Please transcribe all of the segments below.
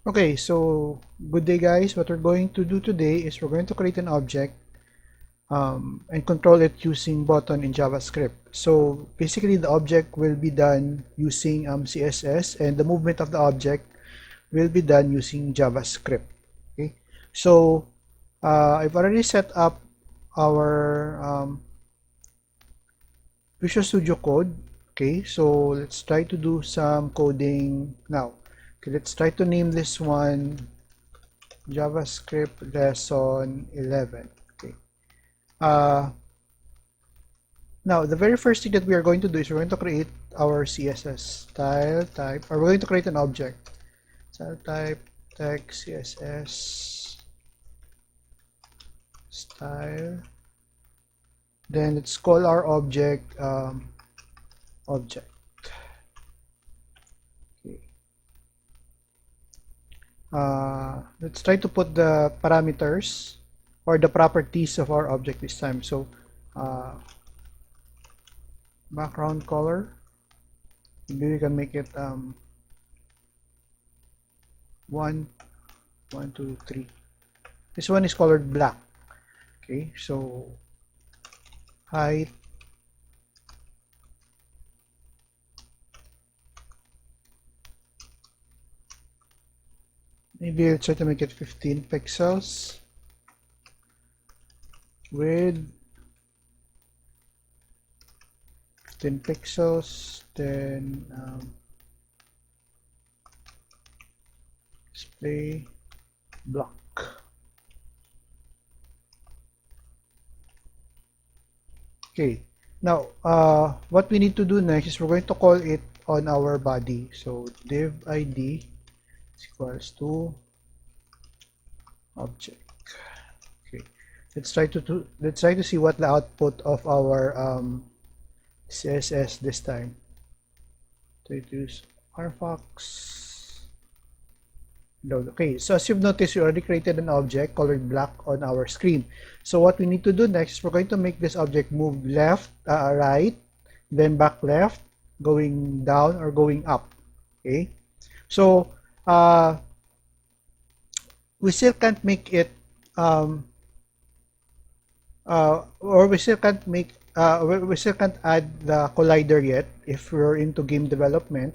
Okay, so good day guys. What we're going to do today is we're going to create an object and control it using button in JavaScript. So basically the object will be done using CSS and the movement of the object will be done using JavaScript. Okay, so I've already set up our Visual Studio Code. Okay, so let's try to do some coding now. Okay, let's try to name this one JavaScript lesson 11. Okay. Uh, Now, the very first thing that we are going to do is we're going to create our CSS style type, or we're going to create an object. Style type text CSS style. Then let's call our object object. Okay. Let's try to put the parameters or the properties of our object this time. So background color, maybe we can make it 1, 1, 2, 3. This one is colored black. Okay, so height, maybe let's try to make it 15 pixels. Width 15 pixels. Then display block. Okay, now what we need to do next is we're going to call it on our body. So div id is equals to object. Okay, let's try to see what the output of our CSS this time. So it is Firefox. Okay, so as you've noticed, we already created an object colored black on our screen. So what we need to do next is we're going to make this object move left, right, then back left, going down or going up. Okay, so we still can't make it, or we still can't make, we still can't add the collider yet if we're into game development.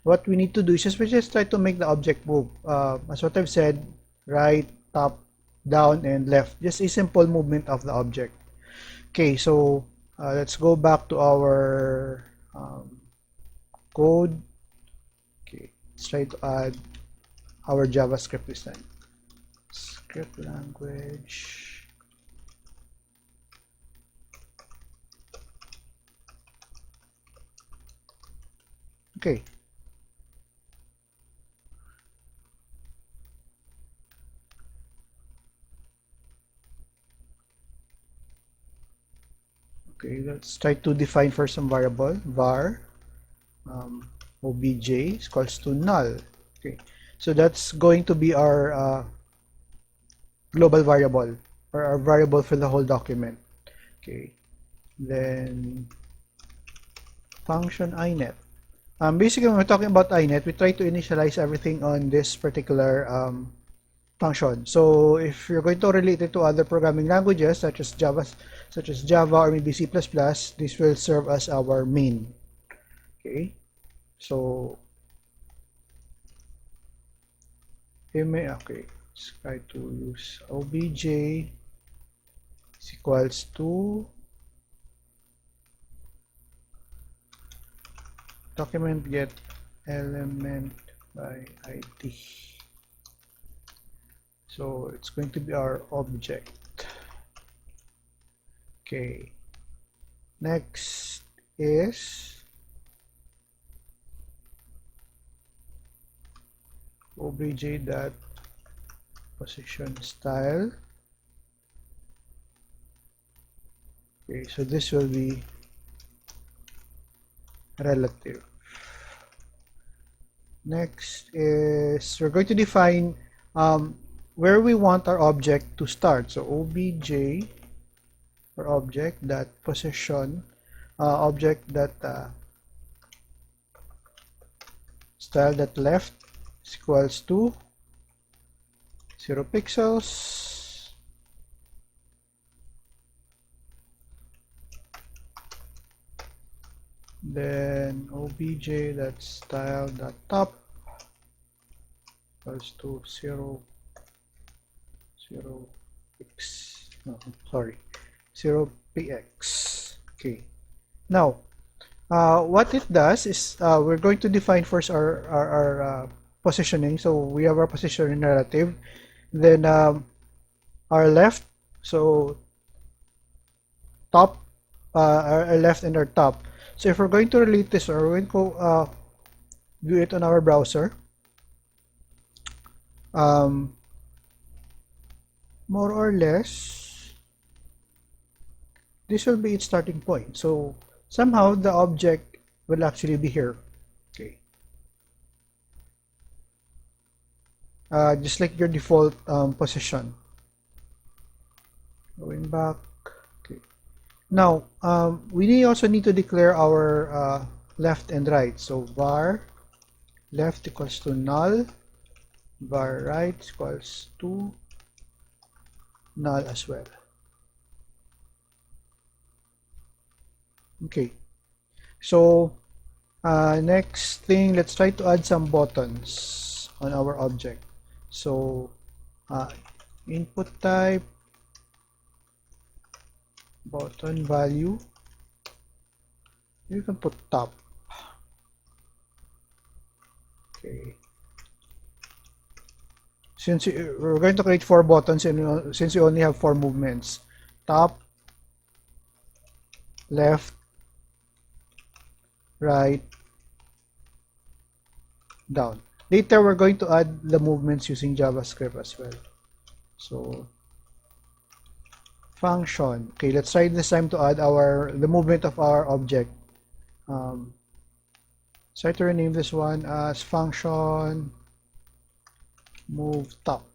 What we need to do is we just try to make the object move. As what I've said, right, top, down, and left. Just a simple movement of the object. Okay, so let's go back to our code. Okay, let's try to add our JavaScript this time. Script language. Okay. Okay, let's try to define first some variable. Var obj is equals to null. Okay, so that's going to be our global variable or our variable for the whole document. Okay, then function inet. Basically, when we're talking about inet, we try to initialize everything on this particular function. So if you're going to relate it to other programming languages such as Java or maybe C++, this will serve as our main. Okay, so okay, let's try to use obj is equals to document get element by id. So it's going to be our object. Okay, next is obj dot position style. Okay, so this will be relative. Next is we're going to define where we want our object to start. So obj for object that position object that style that left is equals to 0 pixels. Then obj that style dot top equals to 0 x, no, sorry, 0 px. Okay. Now, what it does is we're going to define first our positioning. So we have our positioning relative. Then our left, so top, our left and our top. So if we're going to relate this, or we're going to view it on our browser, um, more or less, this will be its starting point. So somehow the object will actually be here. Okay. Just like your default position. Going back. Okay. Now, we also need to declare our left and right. So var left equals to null, var right equals to null as well. Okay. So next thing, let's try to add some buttons on our object. So input type button value, you can put top. Okay. Since we're going to create 4 buttons, and since you only have 4 movements, top, left, right, down. Later, we're going to add the movements using JavaScript as well. So function. Okay, let's try this time to add the movement of our object. Try to rename this one as function move top.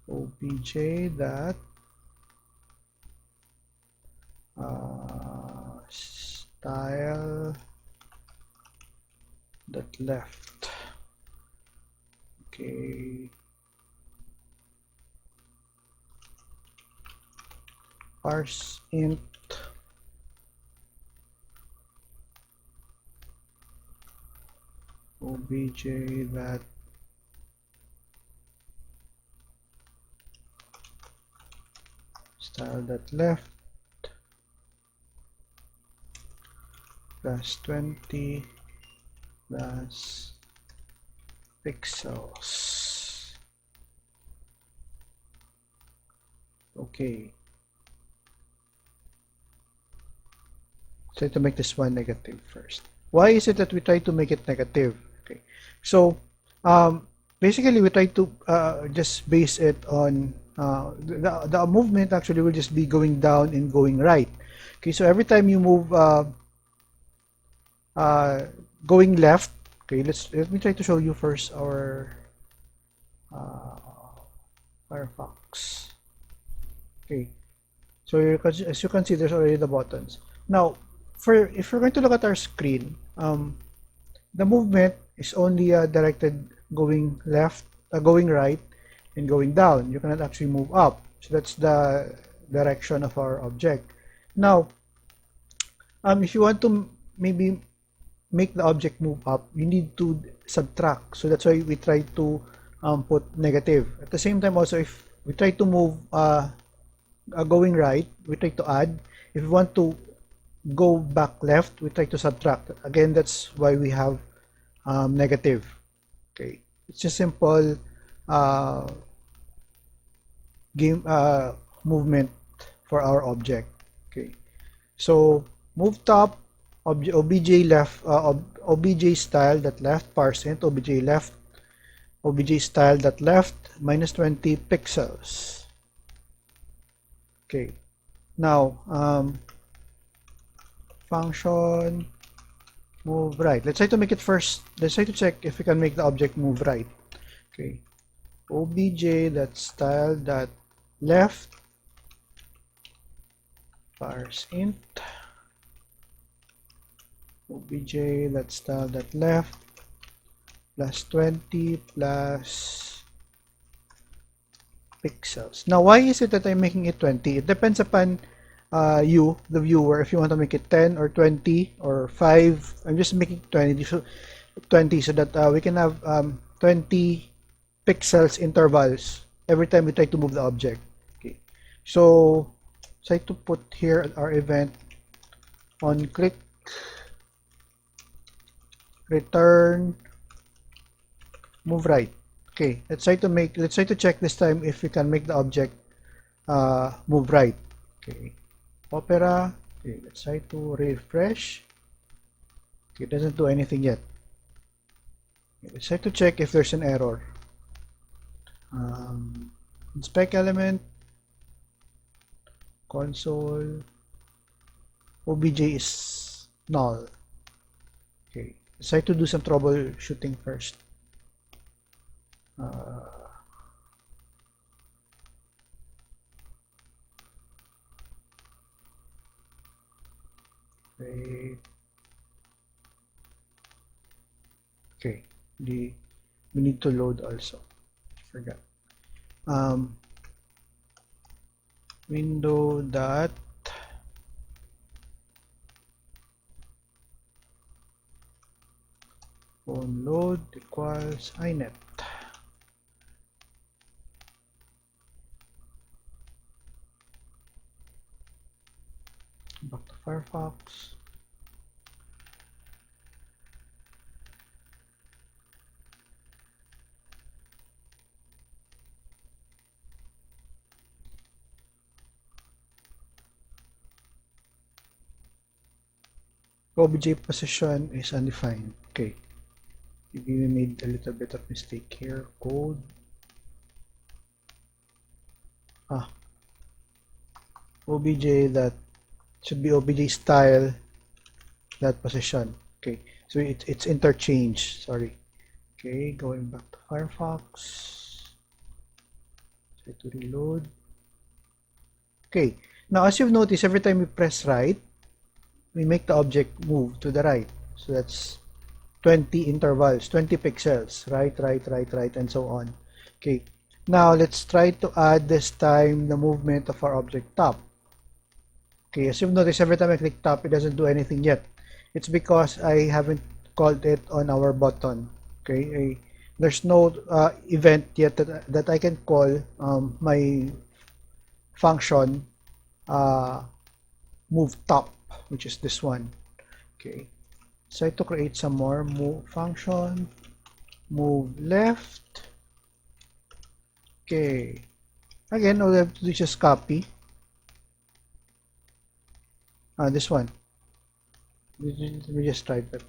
Obj that style that left. Okay. Parse int obj that style that left plus 20 plus pixels. Okay. Try to make this one negative first. Why is it that we try to make it negative? Okay. So basically we try to just base it on the movement actually will just be going down and going right. Okay, so every time you move going left, okay, let me try to show you first our Firefox. Okay, so as you can see, there's already the buttons. Now, if we're going to look at our screen, the movement is only directed going left, going right, and going down. You cannot actually move up. So that's the direction of our object. Now, if you want to maybe make the object move up, you need to subtract. So that's why we try to put negative. At the same time also, if we try to move going right, we try to add. If we want to go back left, we try to subtract. Again, that's why we have negative. Okay, it's just simple game movement for our object. Okay, so move top, obj left, obj style that left, parse int obj left, obj style that left minus 20 pixels. Okay, now function move right. Let's try to make it first. Let's try to check if we can make the object move right. Okay, obj that style that left, parse int obj that style that left plus 20 plus pixels. Now, why is it that I'm making it 20? It depends upon you, the viewer, if you want to make it 10 or 20 or 5. I'm just making 20 so, 20 so that we can have 20 pixels intervals every time we try to move the object. Okay. So, try to put here our event on click return move right. Okay, let's try to check this time if we can make the object move right. Okay, Opera. Okay, let's try to refresh. Okay, it doesn't do anything yet. Okay, let's try to check if there's an error. Inspect element, console, obj is null. Okay, let's try to do some troubleshooting first. Okay, okay. We need to load also. Forgot. Window dot phone load equals inet. Back to Firefox. Obj position is undefined. Okay. Maybe we made a little bit of mistake here. Code. Obj that should be obj style that position. Okay. So it's interchange. Sorry. Okay. Going back to Firefox. Try to reload. Okay. Now as you've noticed, every time we press right, we make the object move to the right. So that's 20 intervals, 20 pixels, right, right, right, right, and so on. Okay, now let's try to add this time the movement of our object top. Okay, as you've noticed, every time I click top, it doesn't do anything yet. It's because I haven't called it on our button. Okay, there's no event yet that I can call my function move top, which is this one. Okay, so I have to create some more move function, move left. Okay, again, all I have to do is just copy this one. Let me just try that.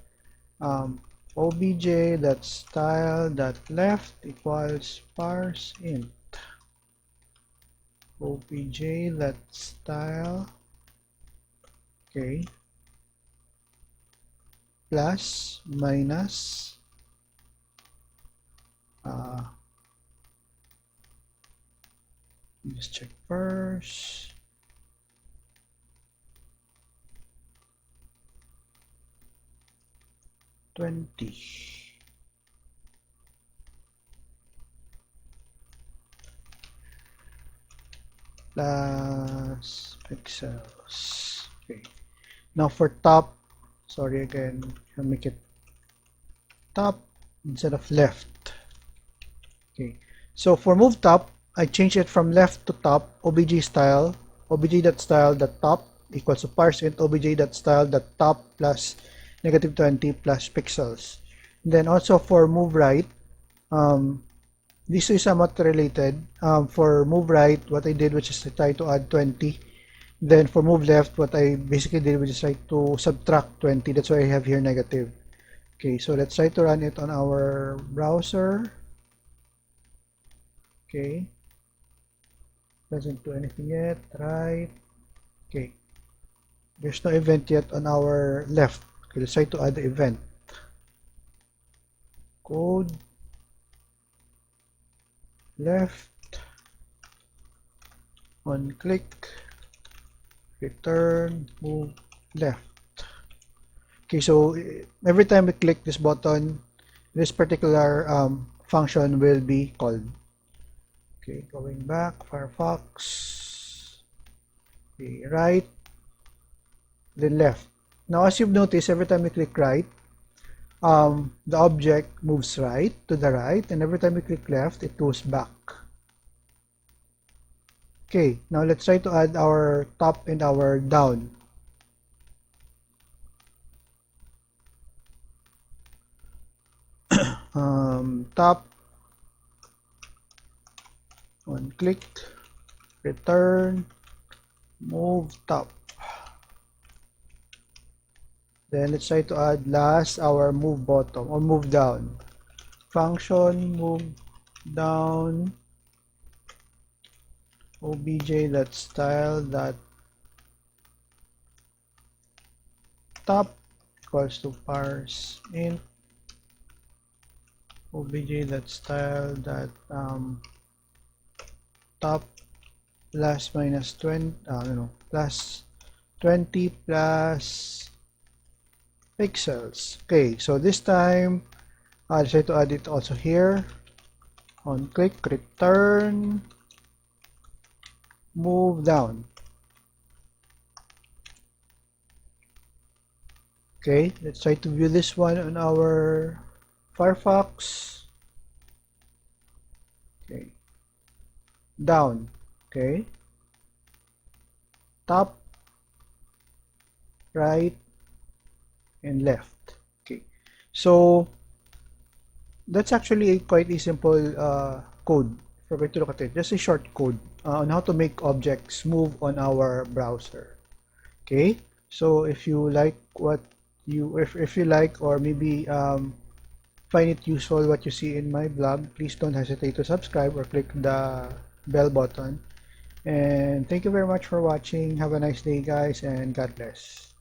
Obj that style that left equals parse int. Obj that style. Okay. Plus minus just check first. $20 plus pixels. Okay. Now for top, sorry again, I'll make it top instead of left. Okay. So for move top, I change it from left to top, obj style, obj.style top equals to parse int obj.style top plus -20 plus pixels. Then also for move right, this is somewhat related. For move right, what I did, which is to try to add 20. Then for move left, what I basically did, which is try to subtract 20. That's why I have here negative. Okay, so let's try to run it on our browser. Okay, doesn't do anything yet. Right. Okay, there's no event yet on our left. Okay, let's try to add the event. Code left on click return move left. Okay, so every time we click this button, this particular function will be called. Okay, going back, Firefox, okay, right, then left. Now, as you've noticed, every time we click right, the object moves right to the right, and every time we click left, it goes back. Okay, now let's try to add our top and our down. Top, one click, return, move top. Then let's try to add last our move bottom or move down. Function move down obj.style.top equals to parse int obj.style.top plus minus 20 plus 20 plus pixels. Okay, so this time I'll try to add it also here. On click, return, move down. Okay, let's try to view this one on our Firefox. Okay, down. Okay, top, right, and left. Okay, so that's actually quite a simple code. If we're going to look at it, just a short code on how to make objects move on our browser. Okay, so if you like what if you like, or maybe find it useful what you see in my blog, please don't hesitate to subscribe or click the bell button. And thank you very much for watching. Have a nice day, guys, and God bless.